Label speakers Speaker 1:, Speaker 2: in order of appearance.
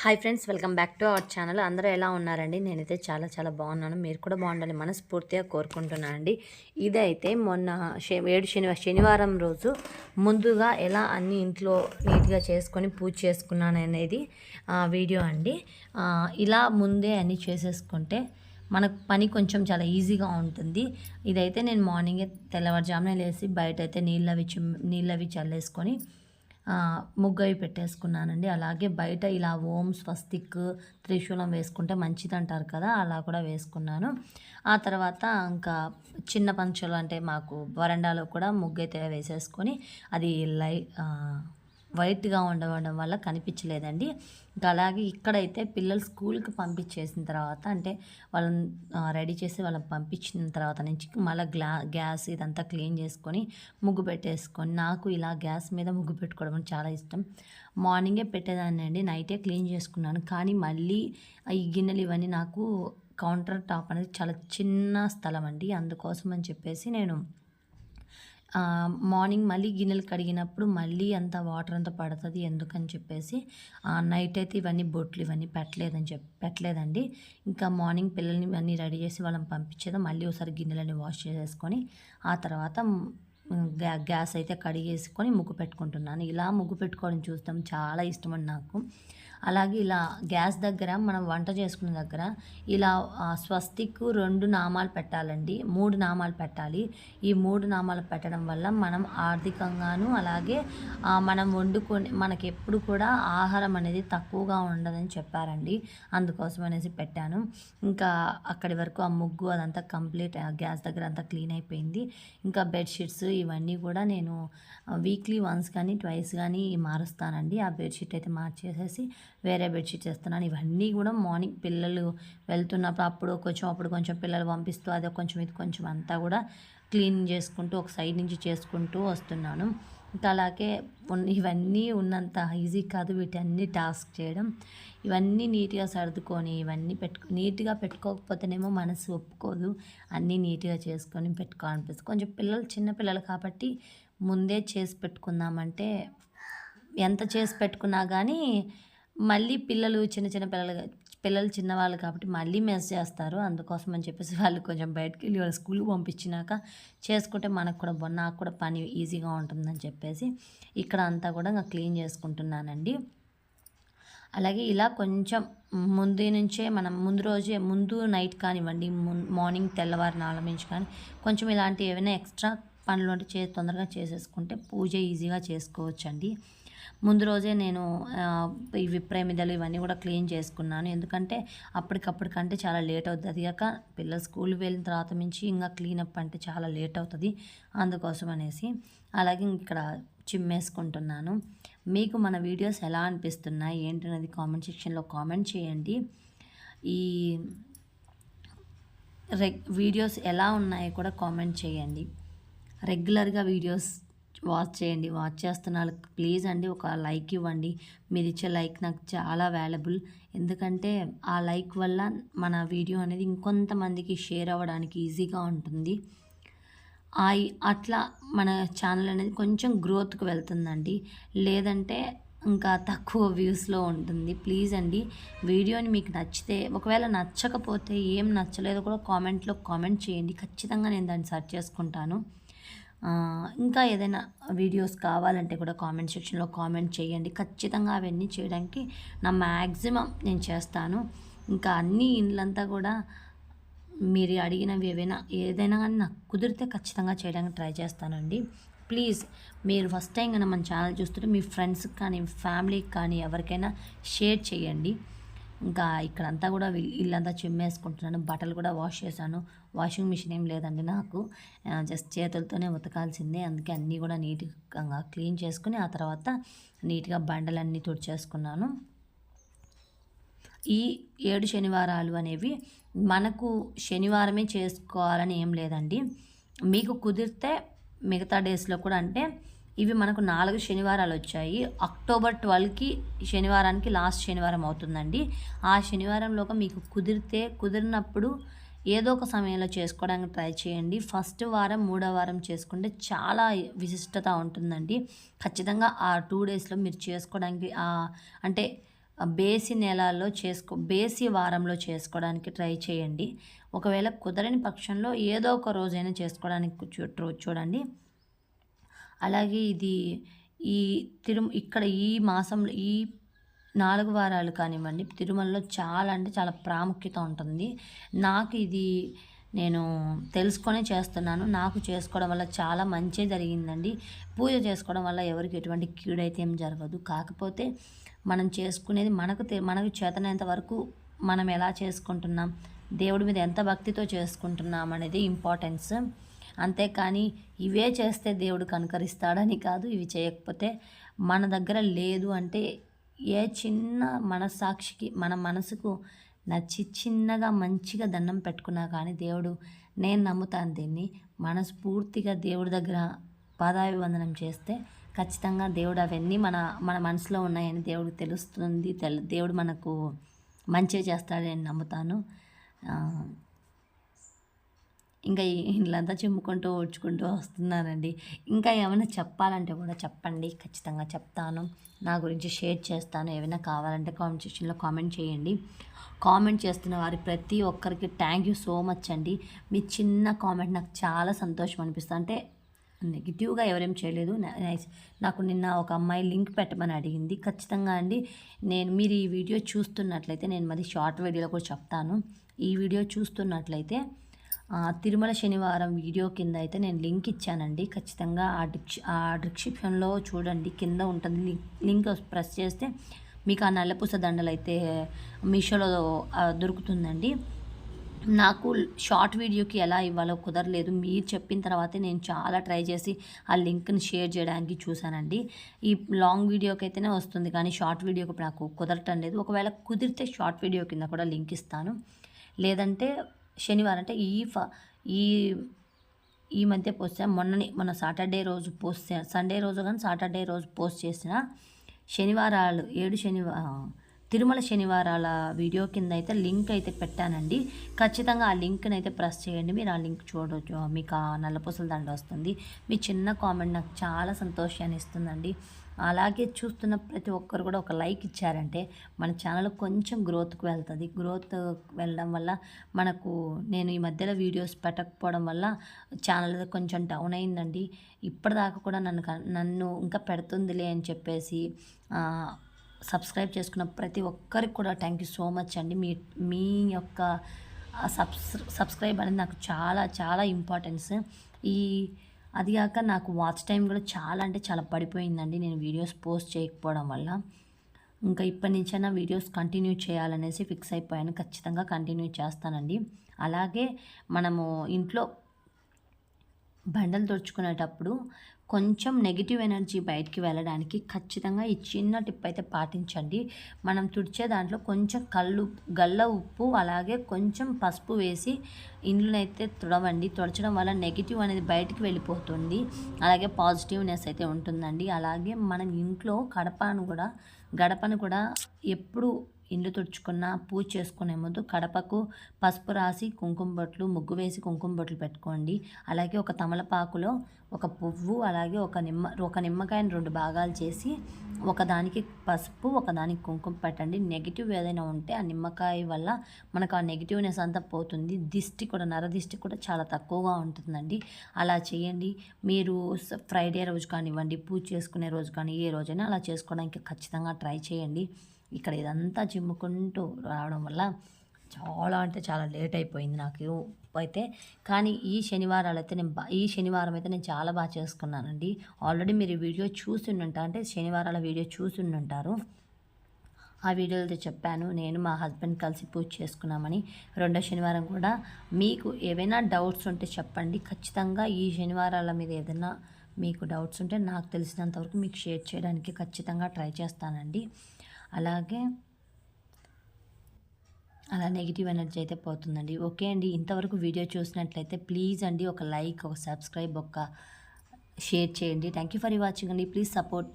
Speaker 1: Hi friends, welcome back to our channel. అందరూ ఎలా ఉన్నారండి? నేనైతే చాలా చాలా బాగున్నాను. మీరు కూడా బాగుండాలి మనస్ఫూర్తిగా కోరుకుంటున్నానండి. ఇదైతే మొన్న 7 శనివారం రోజు ముందుగా ఎలా అన్ని ఇంట్లో నీట్గా చేసుకొని పూజ చేసుకున్నాను అనేది వీడియో అండి. ఇలా ముందే అన్నీ చేసేసుకుంటే మనకు పని కొంచెం చాలా ఈజీగా ఉంటుంది. ఇదైతే నేను మార్నింగే తెల్లవారుజామునే లేసి బయట అయితే నీళ్ళవి చల్లేసుకొని ముగ్గవి పెట్టేసుకున్నానండి. అలాగే బయట ఇలా ఓం, స్వస్తిక్, త్రిశూలం వేసుకుంటే మంచిదంటారు కదా, అలా కూడా వేసుకున్నాను. ఆ తర్వాత ఇంకా చిన్న పంచలు అంటే మాకు వరండాలో కూడా ముగ్గైతే వేసేసుకొని అది వైట్గా ఉండడం వల్ల కనిపించలేదండి. ఇంకా అలాగే ఇక్కడైతే పిల్లలు స్కూల్కి పంపించేసిన తర్వాత అంటే వాళ్ళని రెడీ చేసి వాళ్ళని పంపించిన తర్వాత నుంచి మళ్ళీ గ్యాస్ ఇదంతా క్లీన్ చేసుకొని ముగ్గు పెట్టేసుకొని, నాకు ఇలా గ్యాస్ మీద ముగ్గు పెట్టుకోవడం చాలా ఇష్టం. మార్నింగే పెట్టేదాన్ని అండి, నైటే క్లీన్ చేసుకున్నాను. కానీ మళ్ళీ ఈ గిన్నెలు ఇవన్నీ నాకు కౌంటర్ టాప్ అనేది చాలా చిన్న స్థలం అండి, అందుకోసం అని చెప్పేసి నేను మార్నింగ్ మళ్ళీ గిన్నెలు కడిగినప్పుడు మళ్ళీ అంత వాటర్ అంతా పడుతుంది ఎందుకని చెప్పేసి నైట్ అయితే ఇవన్నీ బొట్లు ఇవన్నీ పెట్టలేదండి. ఇంకా మార్నింగ్ పిల్లల్ని ఇవన్నీ రెడీ చేసి వాళ్ళని పంపించేది, మళ్ళీ ఒకసారి గిన్నెలన్నీ వాష్ చేసేసుకొని ఆ తర్వాత గ్యాస్ అయితే కడిగేసుకొని ముగ్గు పెట్టుకుంటున్నాను. ఇలా ముగ్గు పెట్టుకోవడం చూస్తాం చాలా ఇష్టమండి నాకు. అలాగే ఇలా గ్యాస్ దగ్గర మనం వంట చేసుకునే దగ్గర ఇలా స్వస్తిక్ 2 నామాలు పెట్టాలండి, 3 నామాలు పెట్టాలి. ఈ 3 నామాలు పెట్టడం వల్ల మనం ఆర్థికంగాను అలాగే మనం వండుకొని మనకి ఎప్పుడు కూడా ఆహారం అనేది తక్కువగా ఉండదని చెప్పారండి, అందుకోసం అనేసి పెట్టాను. ఇంకా అక్కడి వరకు ఆ ముగ్గు అదంతా కంప్లీట్ గ్యాస్ దగ్గర అంతా క్లీన్ అయిపోయింది. ఇంకా బెడ్షీట్స్ ఇవన్నీ కూడా నేను వీక్లీ వన్స్ కానీ ట్వైస్ కానీ మారుస్తానండి. ఆ బెడ్షీట్ అయితే మార్చేసేసి వేరే బెడ్షీట్ చేస్తున్నాను. ఇవన్నీ కూడా మార్నింగ్ పిల్లలు వెళ్తున్నప్పుడు అప్పుడు కొంచెం పిల్లలు పంపిస్తూ అది కొంచెం ఇది కొంచెం అంతా కూడా క్లీన్ చేసుకుంటూ ఒక సైడ్ నుంచి చేసుకుంటూ వస్తున్నాను. ఇంకా అలాగే ఇవన్నీ ఉన్నంత ఈజీ కాదు వీటన్ని టాస్క్ చేయడం. ఇవన్నీ నీట్గా సర్దుకొని ఇవన్నీ నీట్గా పెట్టుకోకపోతేనేమో మనసు ఒప్పుకోదు. అన్నీ నీట్గా చేసుకొని పెట్టుకోవాలనిపిస్తుంది. కొంచెం చిన్న పిల్లలు కాబట్టి ముందే చేసి పెట్టుకుందామంటే ఎంత చేసి పెట్టుకున్నా కానీ మళ్ళీ పిల్లలు పిల్లలు చిన్నవాళ్ళు కాబట్టి మళ్ళీ మెస్ చేస్తారు. అందుకోసం అని చెప్పేసి వాళ్ళు కొంచెం బయటకు వెళ్ళి వాళ్ళ స్కూల్కి పంపించినాక చేసుకుంటే నాకు కూడా పని ఈజీగా ఉంటుందని చెప్పేసి ఇక్కడ అంతా కూడా క్లీన్ చేసుకుంటున్నానండి. అలాగే ఇలా కొంచెం ముందు నైట్ కానివ్వండి, మార్నింగ్ తెల్లవారు 4 నుంచి కానీ కొంచెం ఇలాంటి ఏమైనా ఎక్స్ట్రా పనులు ఉంటే తొందరగా చేసేసుకుంటే పూజ ఈజీగా చేసుకోవచ్చండి. ముందు రోజే నేను ఇవి ప్రమిదలు ఇవన్నీ కూడా క్లీన్ చేసుకున్నాను. ఎందుకంటే అప్పటికప్పటికంటే చాలా లేట్ అవుతుంది. అది కాక పిల్లలు స్కూల్కి వెళ్ళిన తర్వాత నుంచి ఇంకా క్లీనప్ అంటే చాలా లేట్ అవుతుంది, అందుకోసం అనేసి. అలాగే ఇక్కడ చిమ్మేసుకుంటున్నాను. మీకు మన వీడియోస్ ఎలా అనిపిస్తున్నాయి ఏంటనేది కామెంట్ సెక్షన్లో కామెంట్ చేయండి. ఈ వీడియోస్ ఎలా ఉన్నాయో కూడా కామెంట్ చేయండి. రెగ్యులర్గా వీడియోస్ వాచ్ చేస్తున్న వాళ్ళకి ప్లీజ్ అండి ఒక లైక్ ఇవ్వండి. మీరు ఇచ్చే లైక్ నాకు చాలా వాల్యుబుల్, ఎందుకంటే ఆ లైక్ వల్ల మన వీడియో అనేది ఇంకొంతమందికి షేర్ అవ్వడానికి ఈజీగా ఉంటుంది. అట్లా మన ఛానల్ అనేది కొంచెం గ్రోత్కి వెళ్తుందండి, లేదంటే ఇంకా తక్కువ వ్యూస్లో ఉంటుంది. ప్లీజ్ అండి వీడియోని మీకు నచ్చితే, ఒకవేళ నచ్చకపోతే ఏం నచ్చలేదో కూడా కామెంట్లో కామెంట్ చేయండి, ఖచ్చితంగా నేను దాన్ని సెర్చ్ చేసుకుంటాను. ఇంకా ఏదైనా వీడియోస్ కావాలంటే కూడా కామెంట్ సెక్షన్లో కామెంట్ చేయండి, ఖచ్చితంగా అవన్నీ చేయడానికి నా మ్యాక్సిమం నేను చేస్తాను. ఇంకా అన్ని ఇండ్లంతా కూడా మీరు అడిగినవి ఏదైనా కానీ నాకు కుదిరితే ఖచ్చితంగా చేయడానికి ట్రై చేస్తానండి. ప్లీజ్ మీరు ఫస్ట్ టైం కానీ మన ఛానల్ చూస్తుంటే మీ ఫ్రెండ్స్కి కానీ ఫ్యామిలీకి కానీ ఎవరికైనా షేర్ చేయండి. ఇంకా ఇక్కడంతా కూడా ఇల్లంతా చిమ్మేసుకుంటున్నాను. బట్టలు కూడా వాష్ చేశాను. వాషింగ్ మిషన్ ఏం లేదండి నాకు, జస్ట్ చేతులతోనే ఉతకాల్సిందే. అందుకే అన్నీ కూడా నీట్గా క్లీన్ చేసుకుని ఆ తర్వాత నీట్గా బండలన్నీ తుడిచేసుకున్నాను. ఈ 7 శనివారాలు అనేవి మనకు శనివారమే చేసుకోవాలని ఏం లేదండి. మీకు కుదిరితే మిగతా డేస్లో కూడా, అంటే ఇవి మనకు 4 శనివారాలు వచ్చాయి. అక్టోబర్ 12కి శనివారానికి లాస్ట్ శనివారం అవుతుందండి. ఆ శనివారంలోగా మీకు కుదిరినప్పుడు ఏదో ఒక సమయంలో చేసుకోవడానికి ట్రై చేయండి. ఫస్ట్ వారం 3వ వారం చేసుకుంటే చాలా విశిష్టత ఉంటుందండి. ఖచ్చితంగా ఆ 2 డేస్లో మీరు చేసుకోవడానికి అంటే బేసి వారంలో చేసుకోవడానికి ట్రై చేయండి. ఒకవేళ కుదరని పక్షంలో ఏదో ఒక రోజైనా చేసుకోవడానికి చూడండి. అలాగే ఇది ఈ ఇక్కడ ఈ మాసంలో ఈ 4 వారాలు కానివ్వండి, తిరుమలలో చాలా అంటే చాలా ప్రాముఖ్యత ఉంటుంది. నాకు ఇది నేను తెలుసుకొనే చేస్తున్నాను. నాకు చేసుకోవడం వల్ల చాలా మంచే జరిగిందండి. పూజ చేసుకోవడం వల్ల ఎవరికి ఎటువంటి కీడైతే ఏం జరగదు. కాకపోతే మనం చేసుకునేది మనకు చేతనైనంత వరకు మనం ఎలా చేసుకుంటున్నాం, దేవుడి మీద ఎంత భక్తితో చేసుకుంటున్నాం అనేది ఇంపార్టెన్స్. అంతేకాని ఇవే చేస్తే దేవుడు కనుకరిస్తాడని కాదు. ఇవి చేయకపోతే మన దగ్గర లేదు అంటే ఏ చిన్న మనస్సాక్షికి మన మనసుకు నచ్చి చిన్నగా మంచిగా దండం పెట్టుకున్నా కానీ దేవుడు, నేను నమ్ముతాను దీన్ని, మనస్ఫూర్తిగా దేవుడి దగ్గర పాదాభివందనం చేస్తే ఖచ్చితంగా దేవుడు అవన్నీ మన మన మనసులో ఉన్నాయని దేవుడికి తెలుస్తుంది. దేవుడు మనకు మంచి చేస్తాడని నమ్ముతాను. ఇంకా ఇళ్ళంతా చిమ్ముకుంటూ ఊడ్చుకుంటూ వస్తున్నానండి. ఇంకా ఏమైనా చెప్పాలంటే కూడా చెప్పండి, ఖచ్చితంగా చెప్తాను. నా గురించి షేర్ చేస్తాను. ఏమైనా కావాలంటే కామెంట్ సెక్షన్లో కామెంట్ చేయండి. కామెంట్ చేస్తున్న వారి ప్రతి ఒక్కరికి థ్యాంక్ యూ సో మచ్ అండి. మీ చిన్న కామెంట్ నాకు చాలా సంతోషం అనిపిస్తుంది. అంటే నెగిటివ్గా ఎవరేం చేయలేదు. నాకు నిన్న ఒక అమ్మాయి లింక్ పెట్టమని అడిగింది. ఖచ్చితంగా అండి, మీరు ఈ వీడియో చూస్తున్నట్లయితే నేను మరి షార్ట్ వీడియోలో కూడా చెప్తాను. ఈ వీడియో చూస్తున్నట్లయితే తిరుమల శనివారం వీడియో కింద అయితే నేను లింక్ ఇచ్చానండి. ఖచ్చితంగా ఆ డిస్క్రిప్షన్లో చూడండి, కింద ఉంటుంది లింక్ ప్రెస్ చేస్తే మీకు ఆ నల్లపూస దండలు అయితే మీషోలో దొరుకుతుందండి. నాకు షార్ట్ వీడియోకి ఎలా ఇవ్వాలో కుదరలేదు. మీరు చెప్పిన తర్వాతే నేను చాలా ట్రై చేసి ఆ లింక్ని షేర్ చేయడానికి చూశానండి. ఈ లాంగ్ వీడియోకి అయితేనే వస్తుంది, కానీ షార్ట్ వీడియోకి నాకు కుదరటం లేదు. ఒకవేళ కుదిరితే షార్ట్ వీడియో కింద కూడా లింక్ ఇస్తాను. లేదంటే శనివారం అంటే ఈ మధ్య పోస్ట్ మొన్న సాటర్డే రోజు పోస్ట్, సండే రోజు కానీ సాటర్డే రోజు పోస్ట్ చేసిన శనివారాలు 7 తిరుమల శనివారాల వీడియో కింద అయితే లింక్ అయితే పెట్టానండి. ఖచ్చితంగా ఆ లింక్ని అయితే ప్రెస్ చేయండి. మీరు ఆ లింక్ చూడవచ్చు, మీకు ఆ నల్లపూసల దండ వస్తుంది. మీ చిన్న కామెంట్ నాకు చాలా సంతోషాన్ని ఇస్తుందండి. అలాగే చూస్తున్న ప్రతి ఒక్కరు కూడా ఒక లైక్ ఇచ్చారంటే మన ఛానల్ కొంచెం గ్రోత్కి వెళ్తుంది. గ్రోత్ వెళ్ళడం వల్ల నేను ఈ మధ్యలో వీడియోస్ పెట్టకపోవడం వల్ల ఛానల్ కొంచెం డౌన్ అయిందండి. ఇప్పటిదాకా కూడా నన్ను ఇంకా పెడుతుందిలే అని చెప్పేసి సబ్స్క్రైబ్ చేసుకున్న ప్రతి ఒక్కరికి కూడా థ్యాంక్ యూ సో మచ్ అండి. మీ యొక్క సబ్స్క్రైబ్ అనేది నాకు చాలా చాలా ఇంపార్టెన్స్. అది కాక నాకు వాచ్ టైం కూడా చాలా అంటే చాలా పడిపోయిందండి నేను వీడియోస్ పోస్ట్ చేయకపోవడం వల్ల. ఇంకా ఇప్పటి నుంచైనా వీడియోస్ కంటిన్యూ చేయాలనేసి ఫిక్స్ అయిపోయాను. ఖచ్చితంగా కంటిన్యూ చేస్తానండి. అలాగే మనము ఇంట్లో బండలు తుడుచుకునేటప్పుడు కొంచెం నెగిటివ్ ఎనర్జీ బయటికి వెళ్ళడానికి ఖచ్చితంగా ఈ చిన్న టిప్ అయితే పాటించండి. మనం తుడిచే దాంట్లో కొంచెం గల్ల ఉప్పు అలాగే కొంచెం పసుపు వేసి ఇండ్లనైతే తుడచడం వల్ల నెగిటివ్ అనేది బయటికి వెళ్ళిపోతుంది. అలాగే పాజిటివ్నెస్ అయితే ఉంటుందండి. అలాగే మనం ఇంట్లో గడపను కూడా ఎప్పుడు ఇల్లు తుడుచుకున్న పూజ చేసుకునే ముందు కడపకు పసుపు రాసి కుంకుమ బొట్లు, ముగ్గు వేసి కుంకుమ బొట్లు పెట్టుకోండి. అలాగే ఒక తమలపాకులో ఒక పువ్వు, అలాగే ఒక నిమ్మకాయని 2 భాగాలు చేసి ఒకదానికి పసుపు ఒకదానికి కుంకుమ పెట్టండి. నెగిటివ్ ఏదైనా ఉంటే ఆ నిమ్మకాయ వల్ల మనకు ఆ నెగిటివ్నెస్ అంతా పోతుంది. నరదిష్టి కూడా చాలా తక్కువగా ఉంటుందండి. అలా చేయండి. మీరు ఫ్రైడే రోజు కానివ్వండి, పూజ చేసుకునే రోజు కానీ ఏ రోజైనా అలా చేసుకోవడానికి ఖచ్చితంగా ట్రై చేయండి. ఇక్కడ ఇదంతా చిమ్ముకుంటూ రావడం వల్ల చాలా అంటే చాలా లేట్ అయిపోయింది నాకు అయితే. కానీ ఈ శనివారం అయితే నేను చాలా బాగా చేసుకున్నానండి. ఆల్రెడీ మీరు వీడియో అంటే శనివారాల వీడియో ఉంటారు. ఆ వీడియోలో చెప్పాను నేను మా హస్బెండ్ కలిసి పూజ చేసుకున్నామని. రెండో శనివారం కూడా మీకు ఏవైనా డౌట్స్ ఉంటే చెప్పండి. ఖచ్చితంగా ఈ శనివారాల మీద ఏదైనా మీకు డౌట్స్ ఉంటే నాకు తెలిసినంతవరకు మీకు షేర్ చేయడానికి ఖచ్చితంగా ట్రై చేస్తానండి. అలాగే అలా నెగిటివ్ ఎనర్జీ అయితే పోతుందండి. ఓకే అండి, ఇంతవరకు వీడియో చూసినట్లయితే ప్లీజ్ అండి ఒక లైక్, ఒక సబ్స్క్రైబ్, ఒక షేర్ చేయండి. థ్యాంక్ యూ ఫర్ వాచింగ్ అండి. Please support.